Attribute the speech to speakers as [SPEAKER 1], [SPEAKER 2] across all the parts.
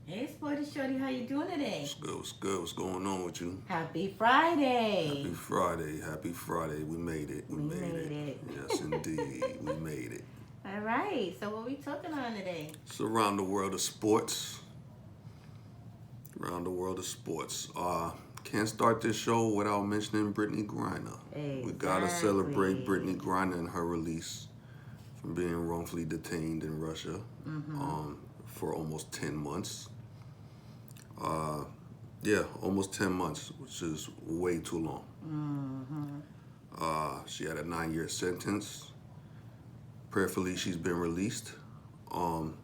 [SPEAKER 1] Hey, Sporty Shorty, how you doing today?
[SPEAKER 2] What's good? What's good? What's going on with you?
[SPEAKER 1] Happy
[SPEAKER 2] Happy
[SPEAKER 1] Friday.
[SPEAKER 2] Friday. Happy Friday. We made it. We
[SPEAKER 1] We
[SPEAKER 2] made
[SPEAKER 1] made
[SPEAKER 2] it.
[SPEAKER 1] it.
[SPEAKER 2] Yes, indeed. We made it.
[SPEAKER 1] All right. So what we talking on today?
[SPEAKER 2] It's around the world of sports. Around the world of sports. Can't start this show without mentioning Brittney Griner. We gotta celebrate Brittney
[SPEAKER 1] Exactly.
[SPEAKER 2] Griner and her release from being wrongfully detained in Russia for almost 10 months. Uh, yeah, almost 10 months, which is way too long. She had a 9-year sentence. Prayerfully, she's been released, um,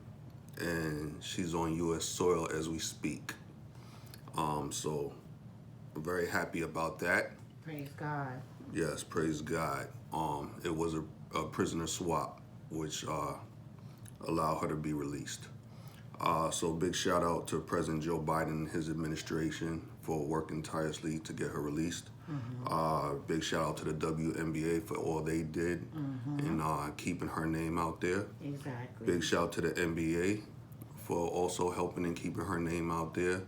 [SPEAKER 2] and she's on U.S. soil as we speak. So I'm very happy about that.
[SPEAKER 1] Praise God.
[SPEAKER 2] Yes, praise God. It was a prisoner swap, which allowed her to be released. So big shout out to President Joe Biden and his administration for working tirelessly to get her released. Big shout out to the WNBA for all they did in keeping her name out there.
[SPEAKER 1] Exactly.
[SPEAKER 2] Big shout out to the NBA for also helping and keeping her name out there.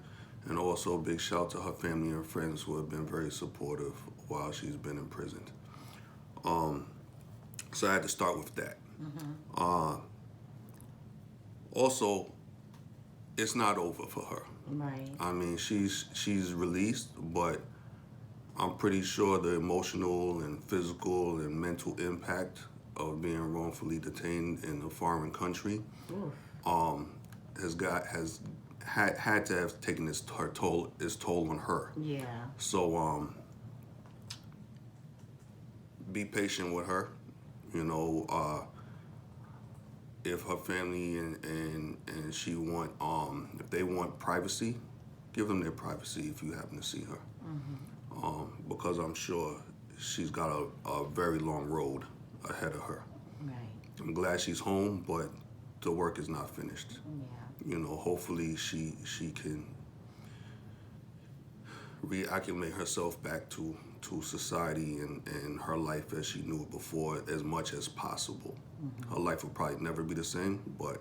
[SPEAKER 2] And also big shout out to her family and friends who have been very supportive while she's been imprisoned. So I had to start with that. Also, it's not over for her.
[SPEAKER 1] Right.
[SPEAKER 2] I mean, she's released, but I'm pretty sure the emotional and physical and mental impact of being wrongfully detained in a foreign country
[SPEAKER 1] Oof.
[SPEAKER 2] had to have taken its toll on her.
[SPEAKER 1] Yeah.
[SPEAKER 2] So be patient with her. You know, if her family and she want if they want privacy, give them their privacy if you happen to see her. Because I'm sure she's got a very long road ahead of her.
[SPEAKER 1] Right.
[SPEAKER 2] I'm glad she's home, but the work is not finished.
[SPEAKER 1] Yeah.
[SPEAKER 2] You know, hopefully she can reacclimate herself back to society and her life as she knew it before as much as possible. Her life will probably never be the same, but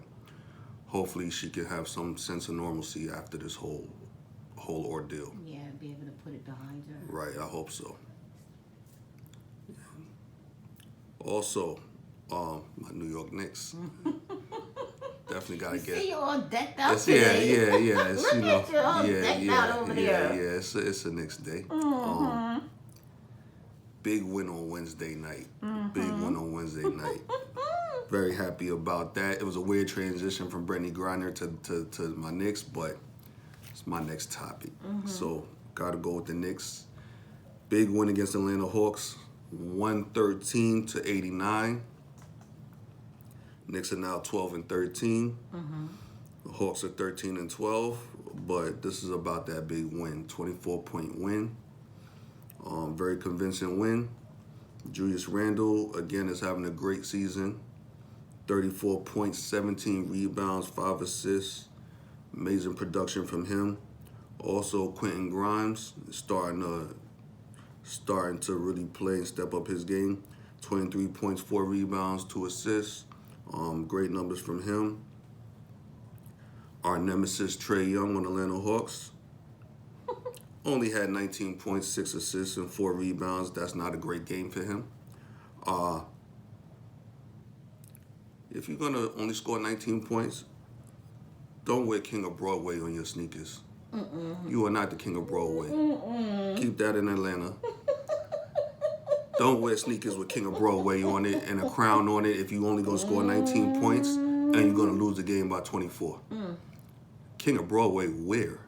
[SPEAKER 2] hopefully she can have some sense of normalcy after this whole ordeal.
[SPEAKER 1] Yeah. Be able to put it behind her.
[SPEAKER 2] Right, I hope so. Also, my New York Knicks. Definitely gotta
[SPEAKER 1] You
[SPEAKER 2] get.
[SPEAKER 1] see you all decked out
[SPEAKER 2] It's, yeah,
[SPEAKER 1] today.
[SPEAKER 2] yeah. It's,
[SPEAKER 1] Look
[SPEAKER 2] you know,
[SPEAKER 1] at you all
[SPEAKER 2] yeah,
[SPEAKER 1] decked
[SPEAKER 2] yeah,
[SPEAKER 1] out over
[SPEAKER 2] yeah,
[SPEAKER 1] there.
[SPEAKER 2] yeah. It's a Knicks day. Big win on Wednesday night. Big win on Wednesday night. Very happy about that. It was a weird transition from Brittney Griner to my Knicks, but it's my next topic. So gotta go with the Knicks. Big win against the Atlanta Hawks, 113-89. Knicks are now 12-13. The Hawks are 13-12, but this is about that big win, 24-point win. Very convincing win. Julius Randle again is having a great season. 34 points, 17 rebounds, 5 assists. Amazing production from him. Also, Quentin Grimes is starting to really play and step up his game. 23 points, 4 rebounds, 2 assists. Great numbers from him. Our nemesis Trae Young on the Atlanta Hawks only had 19 points, 6 assists, and 4 rebounds. That's not a great game for him. If you're gonna only score 19 points, don't wear King of Broadway on your sneakers. You are not the King of Broadway. Keep that in Atlanta. Don't wear sneakers with King of Broadway on it and a crown on it if you only gonna score 19 points and you're gonna lose the game by 24. King of Broadway, where?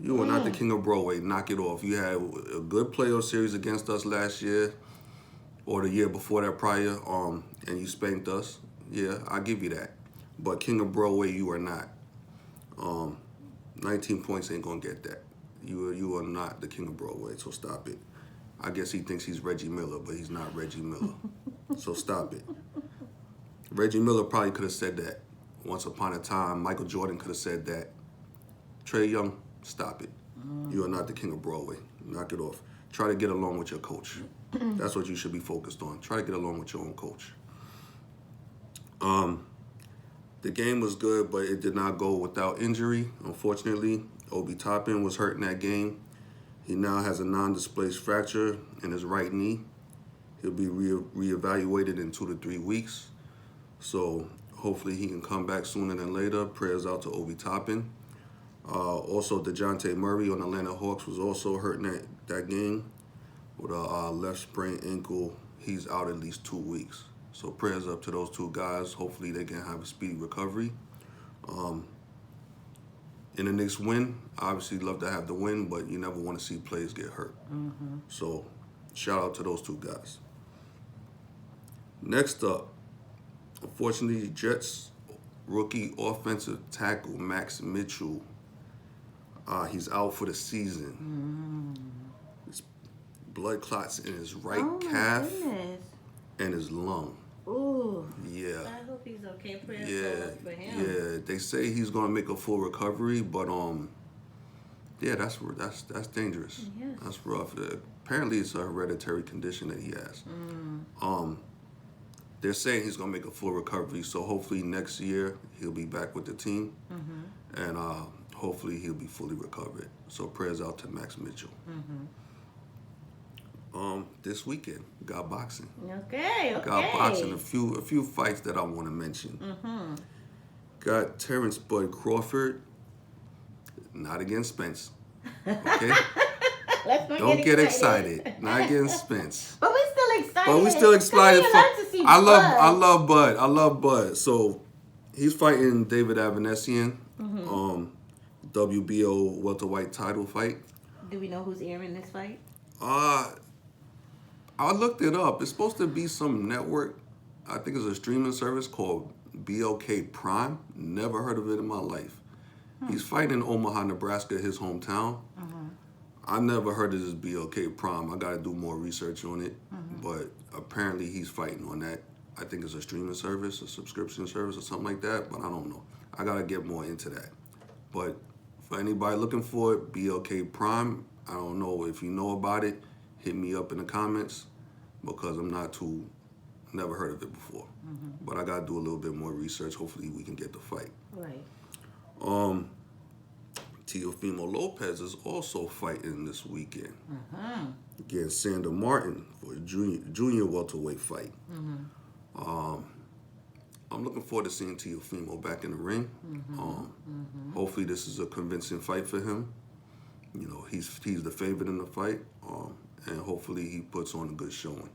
[SPEAKER 2] You are not the King of Broadway. Knock it off. You had a good playoff series against us last year or the year before that prior, and you spanked us. Yeah, I'll give you that. But King of Broadway, you are not. 19 points ain't gonna get that. You are not the King of Broadway, so stop it. I guess he thinks he's Reggie Miller, but he's not Reggie Miller. So stop it. Reggie Miller probably could have said that once upon a time. Michael Jordan could have said that. Trae Young, stop it. You are not the King of Broadway. Knock it off. Try to get along with your coach. That's what you should be focused on. Try to get along with your own coach. The game was good, but it did not go without injury. Unfortunately, Obi Toppin was hurt in that game. He now has a non-displaced fracture in his right knee. He'll be reevaluated in 2 to 3 weeks. So hopefully he can come back sooner than later. Prayers out to Obi Toppin. Also, DeJounte Murray on the Atlanta Hawks was also hurt in that game with a left sprained ankle. He's out at least 2 weeks. So prayers up to those 2 guys. Hopefully they can have a speedy recovery. In the Knicks win, obviously love to have the win, but you never want to see players get hurt. So shout out to those 2 guys. Next up, unfortunately, Jets rookie offensive tackle Max Mitchell. He's out for the season. His blood clots in his right calf and his lung.
[SPEAKER 1] Ooh.
[SPEAKER 2] Yeah.
[SPEAKER 1] I hope he's okay. Prayers for him.
[SPEAKER 2] Yeah. They say he's gonna make a full recovery, but yeah, that's dangerous.
[SPEAKER 1] Yes.
[SPEAKER 2] That's rough. Apparently, it's a hereditary condition that he has. They're saying he's gonna make a full recovery, so hopefully next year he'll be back with the team, and hopefully he'll be fully recovered. So prayers out to Max Mitchell. This weekend we got boxing.
[SPEAKER 1] Okay.
[SPEAKER 2] Got boxing. A few fights that I want to mention. Got Terrence Bud Crawford. Not against Spence. Okay.
[SPEAKER 1] Let's not
[SPEAKER 2] Don't get excited. Not against Spence.
[SPEAKER 1] But we're still excited.
[SPEAKER 2] But we still excited.
[SPEAKER 1] I love to see
[SPEAKER 2] I
[SPEAKER 1] Bud.
[SPEAKER 2] love Bud. So he's fighting David Avanesian. WBO welterweight title fight.
[SPEAKER 1] Do we know who's airing this fight?
[SPEAKER 2] I looked it up. It's supposed to be some network. I think it's a streaming service called BLK Prime. Never heard of it in my life. He's fighting in Omaha, Nebraska, his hometown. I never heard of this BLK Prime. I got to do more research on it. But apparently he's fighting on that. I think it's a streaming service, a subscription service or something like that. But I don't know. I got to get more into that. But for anybody looking for it, BLK Prime, I don't know if you know about it. Hit me up in the comments because never heard of it before. But I got to do a little bit more research. Hopefully we can get the fight.
[SPEAKER 1] Right.
[SPEAKER 2] Teofimo Lopez is also fighting this weekend against Sander Martin for a junior welterweight fight. I'm looking forward to seeing Teofimo back in the ring. Hopefully this is a convincing fight for him. You know, he's the favorite in the fight, and hopefully he puts on a good showing.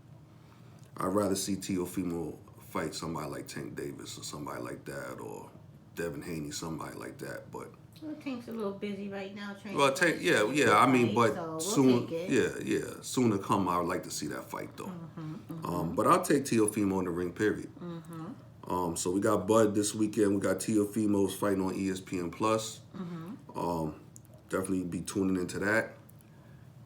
[SPEAKER 2] I'd rather see Teofimo fight somebody like Tank Davis or somebody like that, or Devin Haney, somebody like that. But
[SPEAKER 1] Tank's a little busy right now training.
[SPEAKER 2] well, Tank, yeah. I mean, but
[SPEAKER 1] so
[SPEAKER 2] soon,
[SPEAKER 1] take it.
[SPEAKER 2] soon to come. I would like to see that fight though. But I'll take Teofimo in the ring. Period. So we got Bud this weekend. We got Teofimo's fighting on ESPN Plus. Definitely be tuning into that.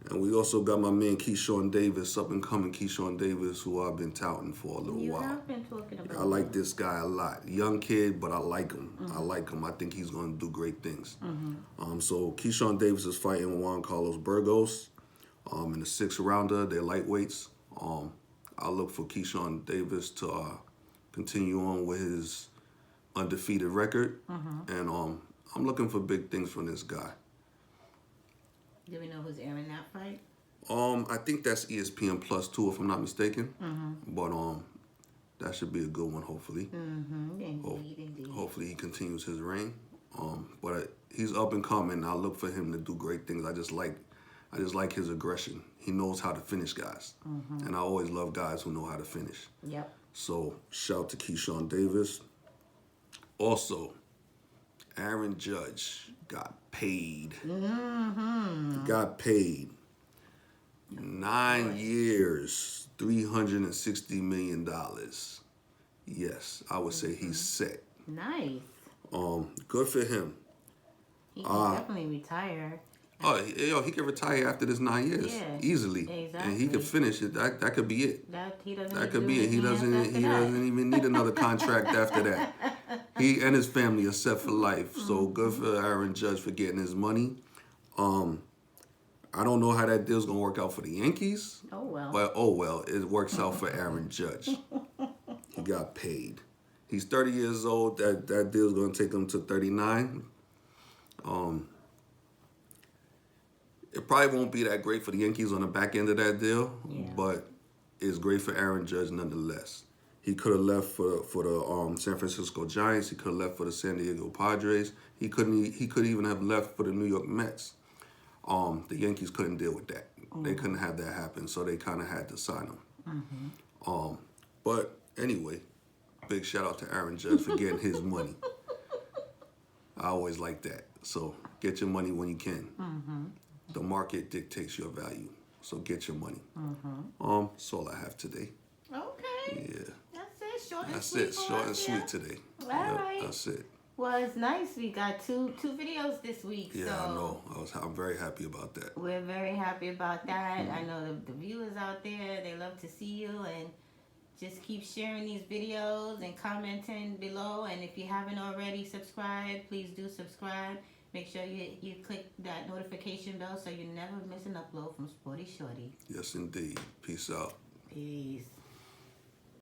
[SPEAKER 2] And we also got my man Keyshawn Davis, up and coming Keyshawn Davis, who I've been touting for a little while.
[SPEAKER 1] I've been talking about
[SPEAKER 2] I like this guy a lot. Young kid, but I like him. I think he's going to do great things. So Keyshawn Davis is fighting Juan Carlos Burgos in the 6th rounder. They're lightweights. I'll look for Keyshawn Davis to continue on with his undefeated record. And I'm looking for big things from this guy.
[SPEAKER 1] Do we know who's airing that fight?
[SPEAKER 2] I think that's ESPN Plus too, if I'm not mistaken. But that should be a good one, hopefully.
[SPEAKER 1] Indeed.
[SPEAKER 2] Hopefully he continues his reign. But he's up and coming. I look for him to do great things. I just like his aggression. He knows how to finish guys, and I always love guys who know how to finish.
[SPEAKER 1] Yep.
[SPEAKER 2] So shout to Keyshawn Davis. Also, Aaron Judge got paid. Got paid 9 years, $360 million. Yes, I would say he's set.
[SPEAKER 1] Nice.
[SPEAKER 2] Good for him.
[SPEAKER 1] He can definitely retire.
[SPEAKER 2] Oh, he could retire after this 9 years easily,
[SPEAKER 1] exactly.
[SPEAKER 2] and he could finish it. That could be it.
[SPEAKER 1] That
[SPEAKER 2] could be it. He doesn't even need another contract after that. He and his family are set for life. So good for Aaron Judge for getting his money. I don't know how that deal's gonna work out for the Yankees.
[SPEAKER 1] Oh well.
[SPEAKER 2] But it works out for Aaron Judge. He got paid. He's 30 years old. That deal's going to take him to 39. It probably won't be that great for the Yankees on the back end of that deal, but it's great for Aaron Judge nonetheless. He could have left for the San Francisco Giants. He could have left for the San Diego Padres. He could even have left for the New York Mets. The Yankees couldn't deal with that. They couldn't have that happen, so they kind of had to sign him. But anyway, big shout out to Aaron Judge for getting his money. I always like that. So get your money when you can. The market dictates your value, so get your money. That's all I have today.
[SPEAKER 1] Okay.
[SPEAKER 2] Yeah.
[SPEAKER 1] That's it. Short and
[SPEAKER 2] That's
[SPEAKER 1] sweet.
[SPEAKER 2] it. Short and sweet today.
[SPEAKER 1] All right.
[SPEAKER 2] That's it.
[SPEAKER 1] Well, it's nice. We got two videos this week.
[SPEAKER 2] Yeah,
[SPEAKER 1] so
[SPEAKER 2] I know. I'm very happy about that.
[SPEAKER 1] We're very happy about that. I know the viewers out there, they love to see you, and just keep sharing these videos and commenting below. And if you haven't already subscribed, please do subscribe. Make sure you click that notification bell so you never miss an upload from Sporty Shorty.
[SPEAKER 2] Yes, indeed. Peace out.
[SPEAKER 1] Peace.